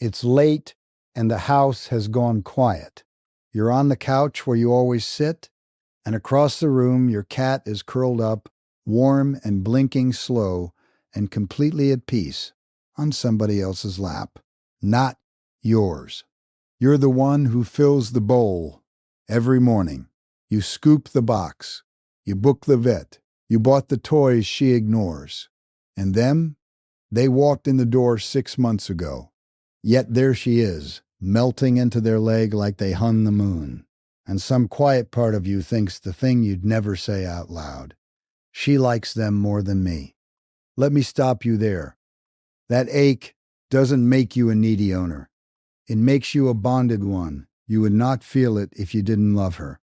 It's late and the house has gone quiet. You're on the couch where you always sit, and across the room your cat is curled up, warm and blinking slow and completely at peace on somebody else's lap. Not yours. You're the one who fills the bowl every morning. You scoop the box. You book the vet. You bought the toys she ignores. And them? They walked in the door 6 months ago. Yet there she is, melting into their leg like they hung the moon. And some quiet part of you thinks the thing you'd never say out loud. She likes them more than me. Let me stop you there. That ache doesn't make you a needy owner. It makes you a bonded one. You would not feel it if you didn't love her.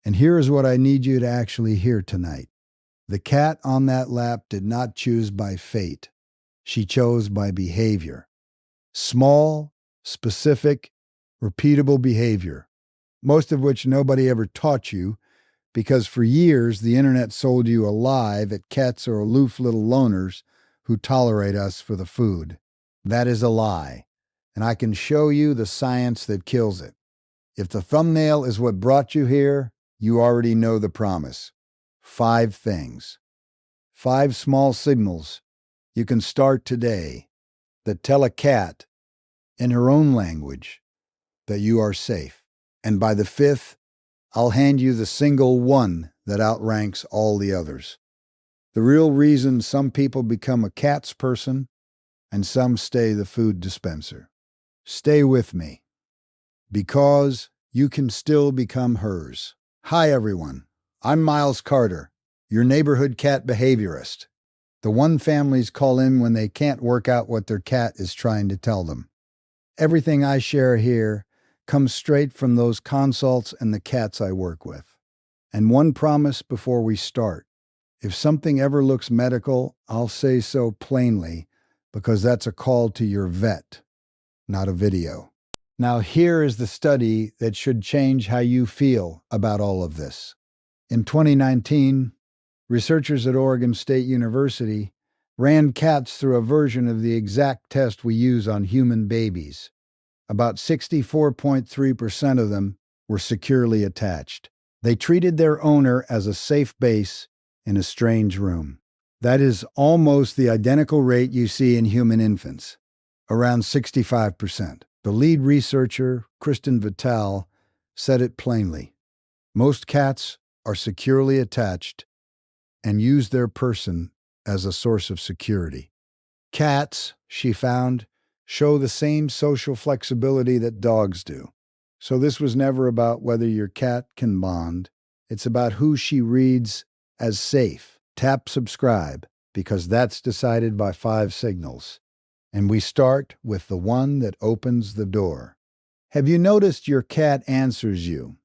And here is what I need you to actually hear tonight. The cat on that lap did not choose by fate. She chose by behavior. Small, specific, repeatable behavior, most of which nobody ever taught you, because for years the internet sold you a lie that cats are aloof little loners who tolerate us for the food. That is a lie, and I can show you the science that kills it. If the thumbnail is what brought you here, you already know the promise. 5 things. 5 small signals you can start today that tell a cat, in her own language, that you are safe. And by the 5th, I'll hand you the single one that outranks all the others. The real reason some people become a cat's person and some stay the food dispenser. Stay with me, because you can still become hers. Hi, everyone. I'm Miles Carter, your neighborhood cat behaviorist. The one families call in when they can't work out what their cat is trying to tell them. Everything I share here comes straight from those consults and the cats I work with. And one promise before we start. If something ever looks medical, I'll say so plainly, because that's a call to your vet, not a video. Now here is the study that should change how you feel about all of this. In 2019, researchers at Oregon State University ran cats through a version of the exact test we use on human babies. About 64.3% of them were securely attached. They treated their owner as a safe base in a strange room. That is almost the identical rate you see in human infants, around 65%. The lead researcher, Kristen Vitale, said it plainly. Most cats are securely attached and use their person as a source of security. Cats, she found, show the same social flexibility that dogs do. So this was never about whether your cat can bond. It's about who she reads as safe. Tap subscribe, because that's decided by 5 signals. And we start with the one that opens the door. Have you noticed your cat answers you?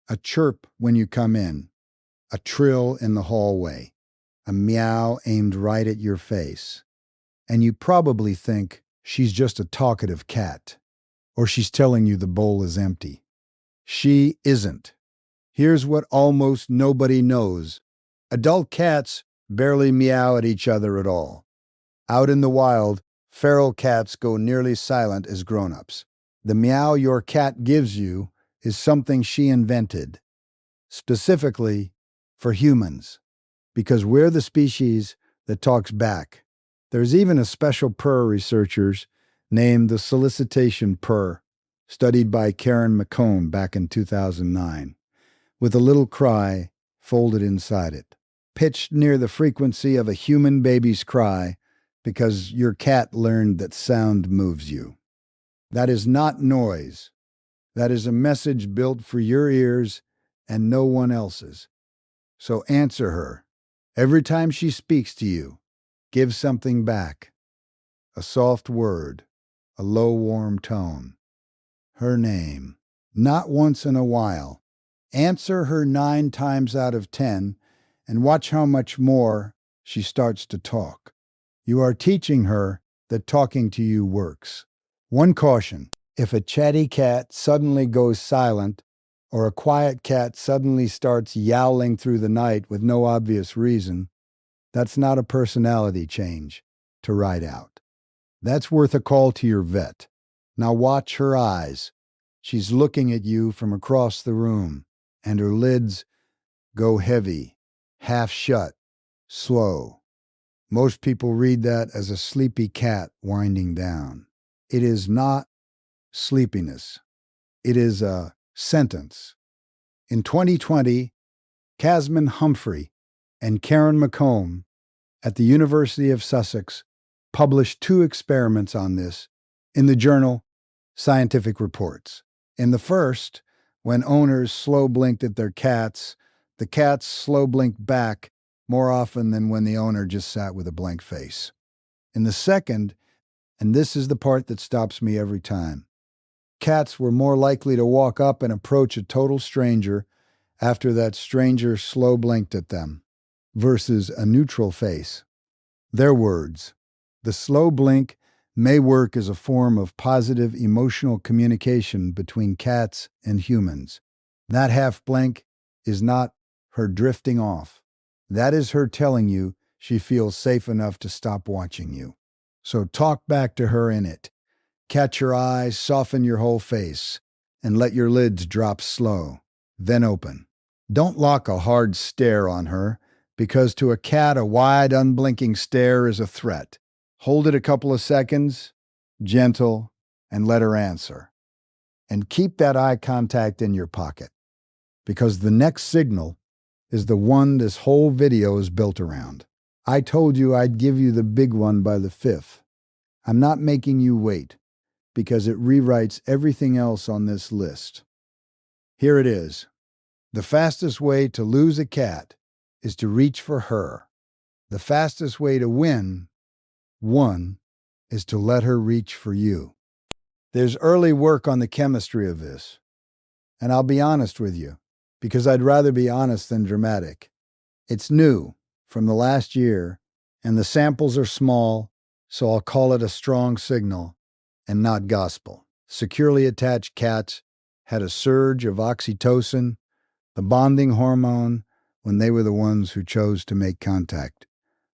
A chirp when you come in, a trill in the hallway, a meow aimed right at your face. And you probably think she's just a talkative cat, or she's telling you the bowl is empty. She isn't. Here's what almost nobody knows. Adult cats barely meow at each other at all. Out in the wild, feral cats go nearly silent as grown-ups. The meow your cat gives you is something she invented, specifically for humans, because we're the species that talks back. There's even a special purr researchers named the solicitation purr, studied by Karen McComb back in 2009, with a little cry folded inside it, pitched near the frequency of a human baby's cry because your cat learned that sound moves you. That is not noise. That is a message built for your ears and no one else's. So answer her. Every time she speaks to you, give something back. A soft word, a low, warm tone. Her name. Not once in a while. Answer her 9 times out of 10 and watch how much more she starts to talk. You are teaching her that talking to you works. One caution. If a chatty cat suddenly goes silent, or a quiet cat suddenly starts yowling through the night with no obvious reason, that's not a personality change to write out. That's worth a call to your vet. Now watch her eyes. She's looking at you from across the room, and her lids go heavy, half shut, slow. Most people read that as a sleepy cat winding down. It is not sleepiness. It is a sentence. In 2020, Casman Humphrey and Karen McComb at the University of Sussex published 2 experiments on this in the journal Scientific Reports. In the first, when owners slow blinked at their cats, the cats slow blinked back more often than when the owner just sat with a blank face. In the second, and this is the part that stops me every time, cats were more likely to walk up and approach a total stranger after that stranger slow blinked at them versus a neutral face. Their words, the slow blink may work as a form of positive emotional communication between cats and humans. That half blink is not her drifting off. That is her telling you she feels safe enough to stop watching you. So talk back to her in it. Catch your eyes, soften your whole face, and let your lids drop slow, then open. Don't lock a hard stare on her, because to a cat a wide, unblinking stare is a threat. Hold it a couple of seconds, gentle, and let her answer. And keep that eye contact in your pocket, because the next signal is the one this whole video is built around. I told you I'd give you the big one by the 5th. I'm not making you wait, because it rewrites everything else on this list. Here it is. The fastest way to lose a cat is to reach for her. The fastest way to win one is to let her reach for you. There's early work on the chemistry of this. And I'll be honest with you, because I'd rather be honest than dramatic. It's new from the last year, and the samples are small, so I'll call it a strong signal and not gospel. Securely attached cats had a surge of oxytocin, the bonding hormone, when they were the ones who chose to make contact.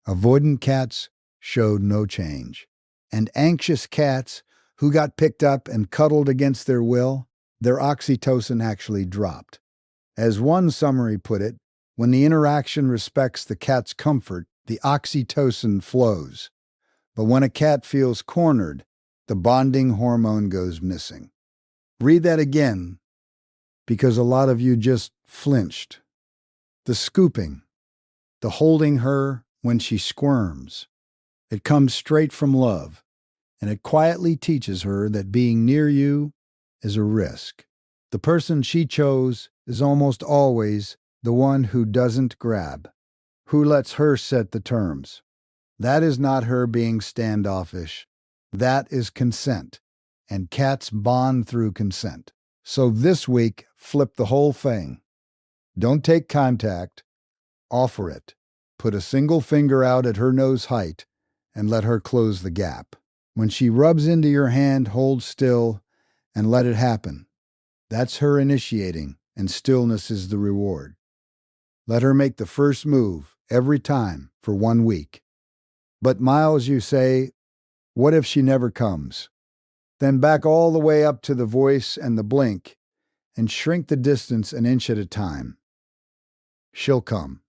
Avoidant cats showed no change. And anxious cats who got picked up and cuddled against their will, their oxytocin actually dropped. As one summary put it, when the interaction respects the cat's comfort, the oxytocin flows. But when a cat feels cornered, the bonding hormone goes missing. Read that again, because a lot of you just flinched. The scooping, the holding her when she squirms, it comes straight from love, and it quietly teaches her that being near you is a risk. The person she chose is almost always the one who doesn't grab, who lets her set the terms. That is not her being standoffish. That is consent, and cats bond through consent. So this week, flip the whole thing. Don't take contact, offer it. Put a single finger out at her nose height and let her close the gap. When she rubs into your hand, hold still and let it happen. That's her initiating, and stillness is the reward. Let her make the first move every time for 1 week. But Miles, you say, what if she never comes? Then back all the way up to the voice and the blink and shrink the distance an inch at a time. She'll come.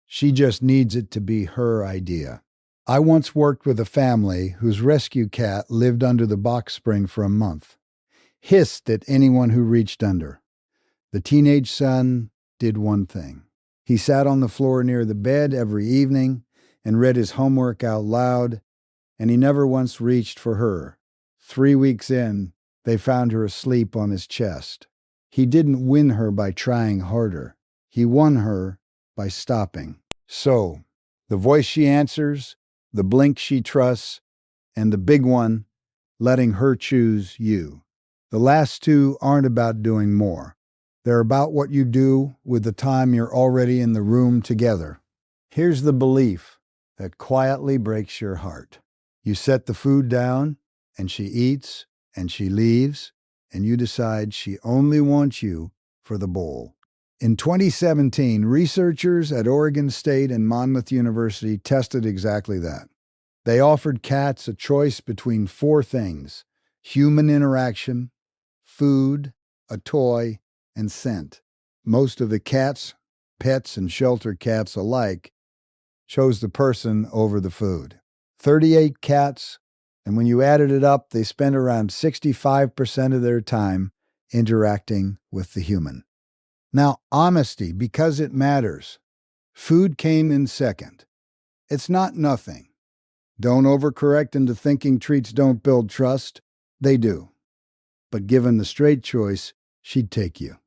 She just needs it to be her idea. I once worked with a family whose rescue cat lived under the box spring for a month. Hissed at anyone who reached under. The teenage son did one thing. He sat on the floor near the bed every evening and read his homework out loud, and he never once reached for her. 3 weeks in, they found her asleep on his chest. He didn't win her by trying harder. He won her by stopping. So, the voice she answers, the blink she trusts, and the big one, letting her choose you. The last 2 aren't about doing more. They're about what you do with the time you're already in the room together. Here's the belief that quietly breaks your heart. You set the food down, and she eats, and she leaves, and you decide she only wants you for the bowl. In 2017, researchers at Oregon State and Monmouth University tested exactly that. They offered cats a choice between 4 things: human interaction, food, a toy, and scent. Most of the cats, pets, and shelter cats alike chose the person over the food. 38 cats, and when you added it up, they spent around 65% of their time interacting with the human. Now, honesty, because it matters. Food came in second. It's not nothing. Don't overcorrect into thinking treats don't build trust. They do. But given the straight choice, she'd take you.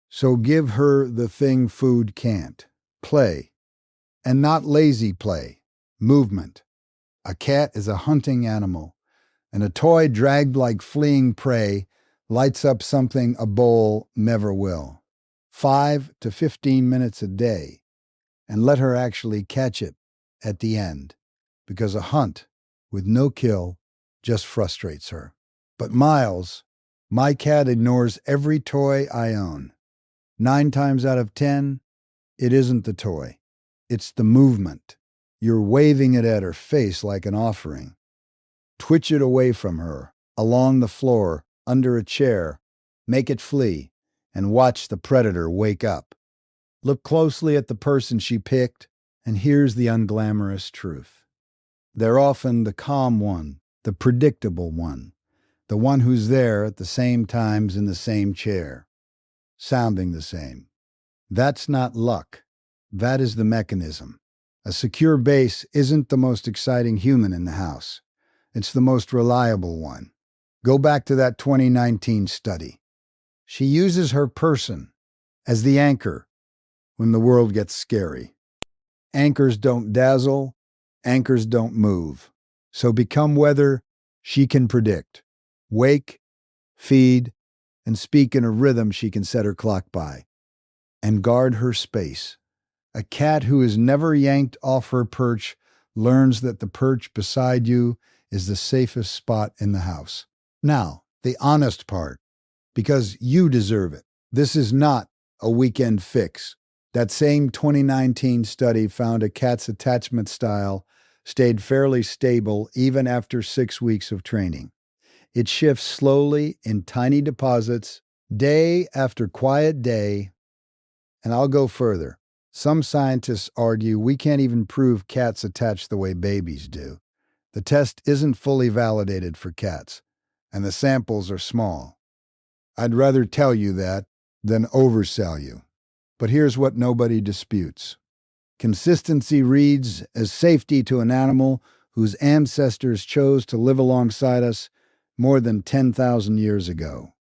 So give her the thing food can't. Play. And not lazy play. Movement. A cat is a hunting animal, and a toy dragged like fleeing prey lights up something a bowl never will. 5 to 15 minutes a day, and let her actually catch it at the end, because a hunt with no kill just frustrates her. But Miles, my cat ignores every toy I own. 9 times out of 10, it isn't the toy. It's the movement. You're waving it at her face like an offering. Twitch it away from her, along the floor, under a chair. Make it flee, and watch the predator wake up. Look closely at the person she picked, and here's the unglamorous truth. They're often the calm one, the predictable one, the one who's there at the same times in the same chair, sounding the same. That's not luck. That is the mechanism. A secure base isn't the most exciting human in the house. It's the most reliable one. Go back to that 2019 study. She uses her person as the anchor when the world gets scary. Anchors don't dazzle, anchors don't move. So become weather she can predict. Wake, feed, and speak in a rhythm she can set her clock by. And guard her space. A cat who is never yanked off her perch learns that the perch beside you is the safest spot in the house. Now, the honest part, because you deserve it. This is not a weekend fix. That same 2019 study found a cat's attachment style stayed fairly stable even after 6 weeks of training. It shifts slowly in tiny deposits, day after quiet day. And I'll go further. Some scientists argue we can't even prove cats attach the way babies do. The test isn't fully validated for cats, and the samples are small. I'd rather tell you that than oversell you. But here's what nobody disputes. Consistency reads as safety to an animal whose ancestors chose to live alongside us more than 10,000 years ago,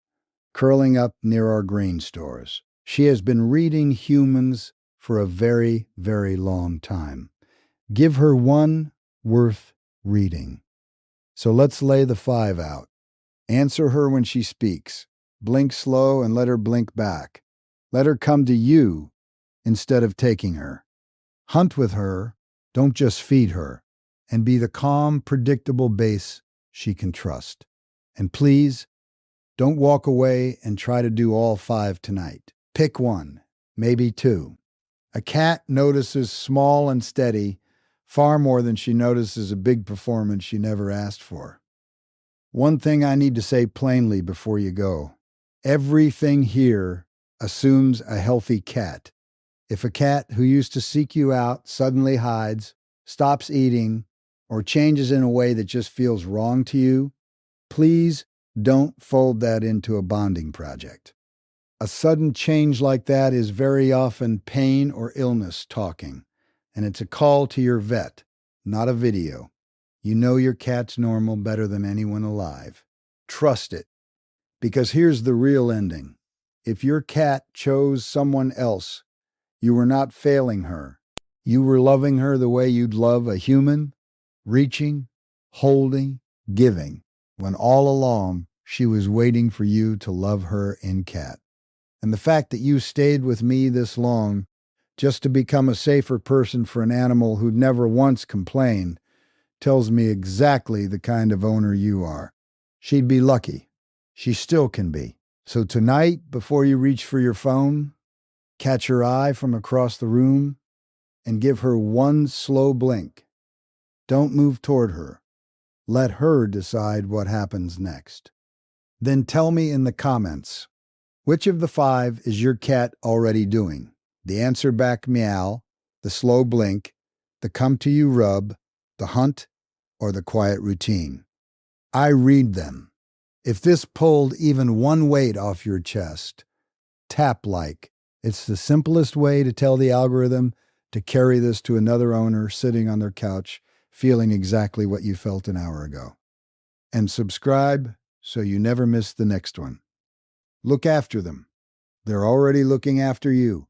curling up near our grain stores. She has been reading humans for a very, very long time. Give her one worth reading. So let's lay the 5 out. Answer her when she speaks. Blink slow and let her blink back. Let her come to you instead of taking her. Hunt with her, don't just feed her, and be the calm, predictable base she can trust. And please, don't walk away and try to do all 5 tonight. Pick one, maybe 2. A cat notices small and steady far more than she notices a big performance she never asked for. One thing I need to say plainly before you go. Everything here assumes a healthy cat. If a cat who used to seek you out suddenly hides, stops eating, or changes in a way that just feels wrong to you, please don't fold that into a bonding project. A sudden change like that is very often pain or illness talking, and it's a call to your vet, not a video. You know your cat's normal better than anyone alive. Trust it, because here's the real ending. If your cat chose someone else, you were not failing her. You were loving her the way you'd love a human, reaching, holding, giving, when all along she was waiting for you to love her in cat. And the fact that you stayed with me this long just to become a safer person for an animal who'd never once complained tells me exactly the kind of owner you are. She'd be lucky. She still can be. So tonight, before you reach for your phone, catch her eye from across the room and give her one slow blink. Don't move toward her. Let her decide what happens next. Then tell me in the comments, which of the 5 is your cat already doing? The answer back meow, the slow blink, the come to you rub, the hunt, or the quiet routine? I read them. If this pulled even one weight off your chest, tap like. It's the simplest way to tell the algorithm to carry this to another owner sitting on their couch, feeling exactly what you felt an hour ago. And subscribe so you never miss the next one. Look after them. They're already looking after you.